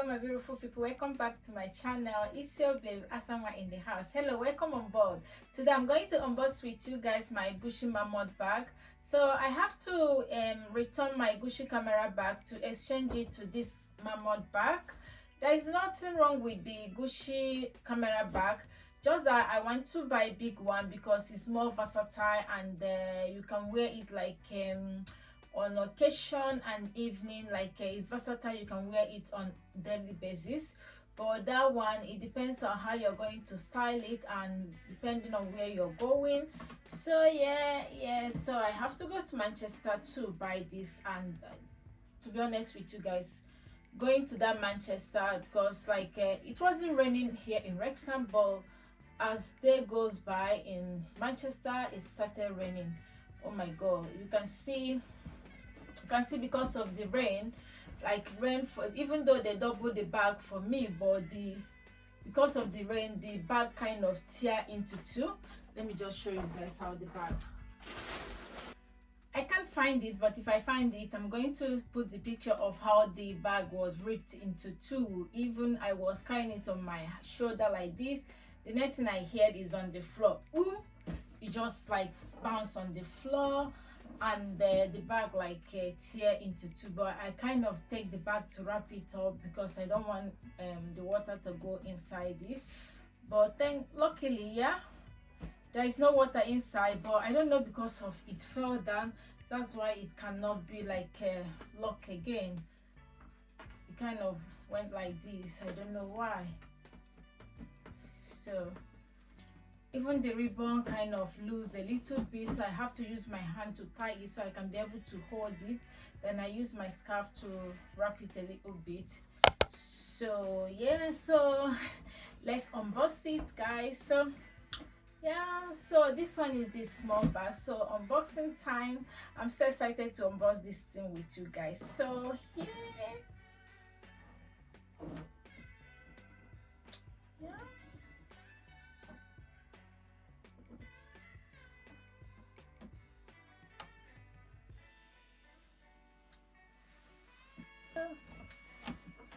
Hello my beautiful people, welcome back to my channel. It's your babe Asanwa in the house. Hello, welcome on board. Today I'm going to unbox with you guys my Gucci MARMONT bag. So I have to return my Gucci camera bag to exchange it to this MARMONT bag. There is nothing wrong with the Gucci camera bag, just that I want to buy a big one because it's more versatile and you can wear it like on occasion and evening, like it's versatile, you can wear it on daily basis. But that one, it depends on how you're going to style it and depending on where you're going. So so I have to go to Manchester to buy this, and to be honest with you guys, going to that Manchester because like it wasn't raining here in Wrexham, but as day goes by in Manchester it started raining. Oh my god, you can see because of the rain, like rain, for even though they doubled the bag for me, but because of the rain the bag kind of tear into two. Let me just show you guys how the bag, I can't find it, but if I find it I'm going to put the picture of how the bag was ripped into two. Even I was carrying it on my shoulder like this, the next thing I heard is on the floor, boom, it just like bounced on the floor, and the bag like tear into two. But I kind of take the bag to wrap it up because I don't want the water to go inside this. But then luckily, yeah, there is no water inside, but I don't know, because of it fell down, that's why it cannot be like lock again. It kind of went like this, I don't know why. So even the ribbon kind of loose a little bit, so I have to use my hand to tie it so I can be able to hold it. Then I use my scarf to wrap it a little bit. So yeah, so let's unbox it guys. So yeah, so this one is this small bag. So unboxing time, I'm so excited to unbox this thing with you guys. So yeah.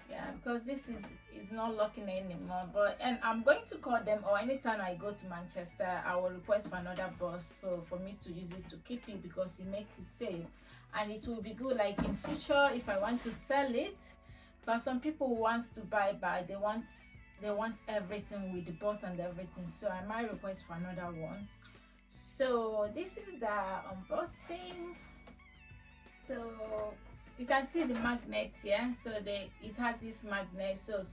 Yeah, because this is not locking anymore, but and I'm going to call them, or anytime I go to Manchester I will request for another bus, so for me to use it to keep it, because it makes it safe and it will be good like in future if I want to sell it. Because some people wants to buy, but they want everything with the bus and everything, so I might request for another one. So this is the unboxing. So you can see the magnets here, so it has this magnet so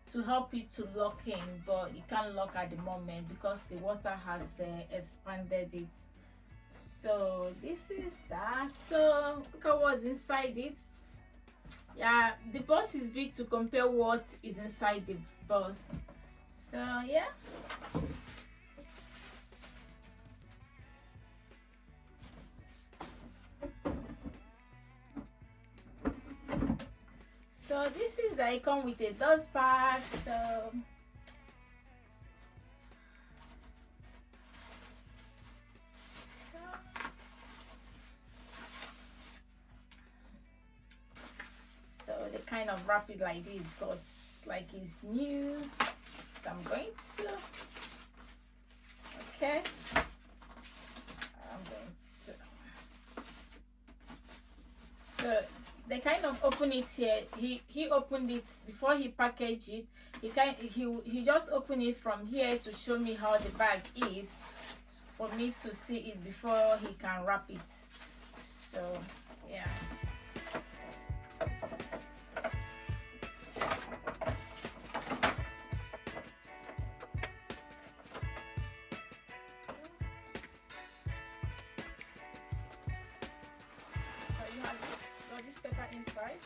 to help it to lock in, but it can't lock at the moment because the water has expanded it. So this is that. So look at what's inside it. Yeah, the box is big to compare what is inside the box. So yeah. So this is the icon with a dust bag. So they kind of wrap it like this because like it's new. So I'm going to, okay, I'm going to, so they kind of open it here. He opened it before he packaged it. He just opened it from here to show me how the bag is, for me to see it before he can wrap it. So yeah. This paper inside.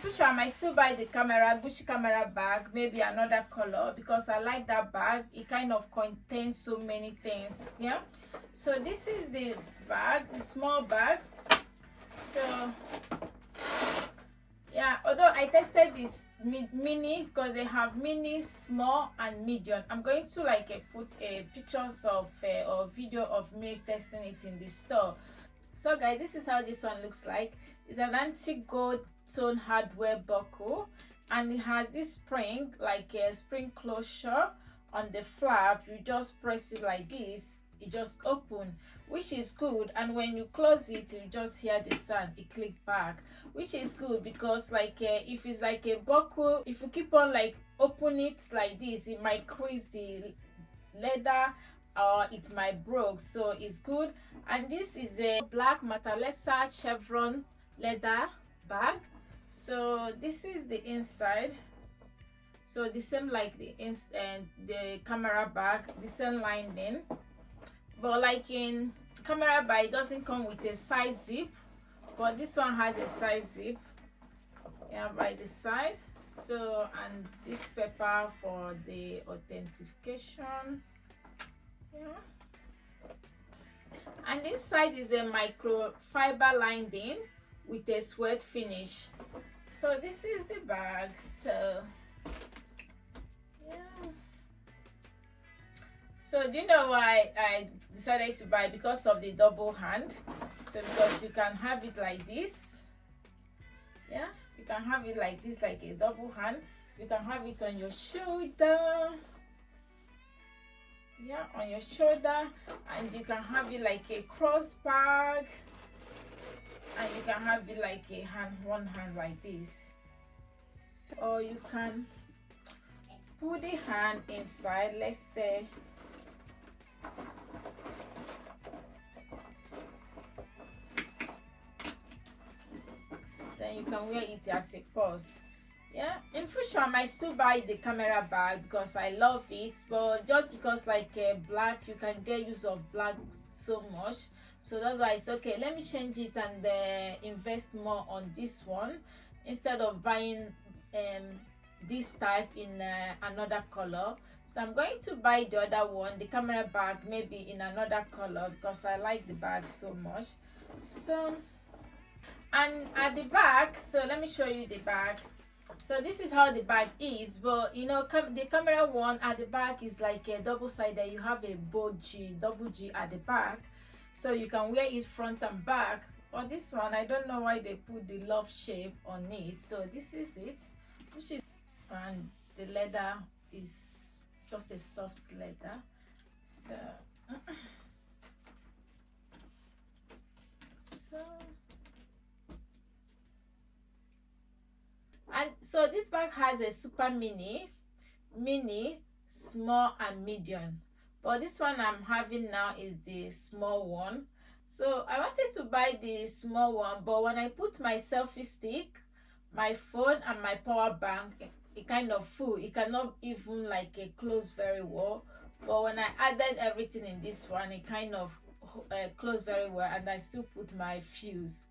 future I might still buy the Gucci camera bag, maybe another color, because I like that bag. It kind of contains so many things. Yeah, so this is this bag, the small bag. So yeah, although I tested this mini, because they have mini, small and medium. I'm going to like put pictures of or video of me testing it in the store. So guys, this is how this one looks like. It's an antique gold tone hardware buckle, and it has this spring, like a spring closure on the flap. You just press it like this, it just open, which is good. And when you close it, you just hear the sound, it click back, which is good, because like if it's like a buckle, if you keep on like open it like this, it might crease the leather or it might broke. So it's good. And this is a black Matalesa chevron leather bag. So this is the inside. So the same like the camera bag, the same lining, but like in camera bag, it doesn't come with a side zip, but this one has a side zip, yeah, by the side. So, and this paper for the authentication, yeah. And inside is a microfiber lining with a sweat finish. So this is the bag. So yeah. So do you know why I decided to buy? Because of the double hand. So because you can have it like this, yeah, you can have it like this, like a double hand. You can have it on your shoulder, yeah, on your shoulder, and you can have it like a cross bag, and you can have it like a one hand like this. So, or you can put the hand inside, let's say then you can wear it as a purse. Yeah, in future I might still buy the camera bag because I love it, but just because like black, you can get use of black so much, so that's why it's okay, let me change it and invest more on this one instead of buying this type in another color. So I'm going to buy the other one, the camera bag, maybe in another color, because I like the bag so much. So, and at the back, so let me show you the bag. So this is how the bag is, but you know, the camera one at the back is like a double-sided. You have a bold G, double G at the back, so you can wear it front and back. But this one, I don't know why they put the love shape on it. So this is it, which is, and the leather is just a soft leather. So and so this bag has a super mini, small and medium, but this one I'm having now is the small one. So I wanted to buy the small one, but when I put my selfie stick, my phone and my power bank, it kind of full, it cannot even like close very well. But when I added everything in this one, it kind of closed very well, and I still put my fuse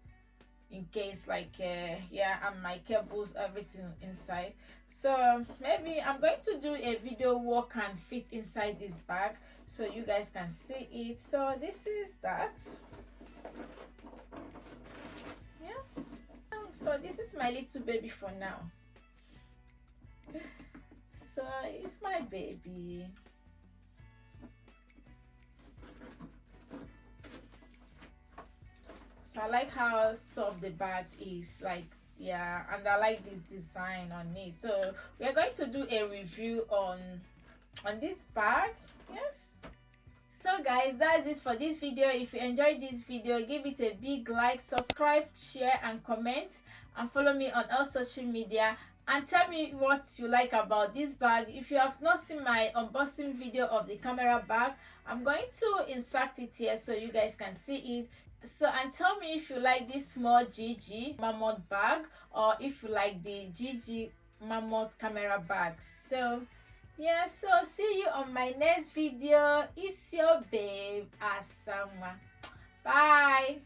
in case like yeah, and my cables, everything inside. So maybe I'm going to do a video what can fit inside this bag so you guys can see it. So this is that, yeah. So this is my little baby for now. So it's my baby. So I like how soft the bag is, like, yeah, and I like this design on it. So we are going to do a review on this bag. Yes. So guys, that's it for this video. If you enjoyed this video, give it a big like, subscribe, share and comment, and follow me on all social media, and tell me what you like about this bag. If you have not seen my unboxing video of the camera bag, I'm going to insert it here so you guys can see it. So, and tell me if you like this small GG MARMONT bag, or if you like the GG MARMONT camera bag. So yeah, so see you on my next video. It's your babe Asanwa. Bye.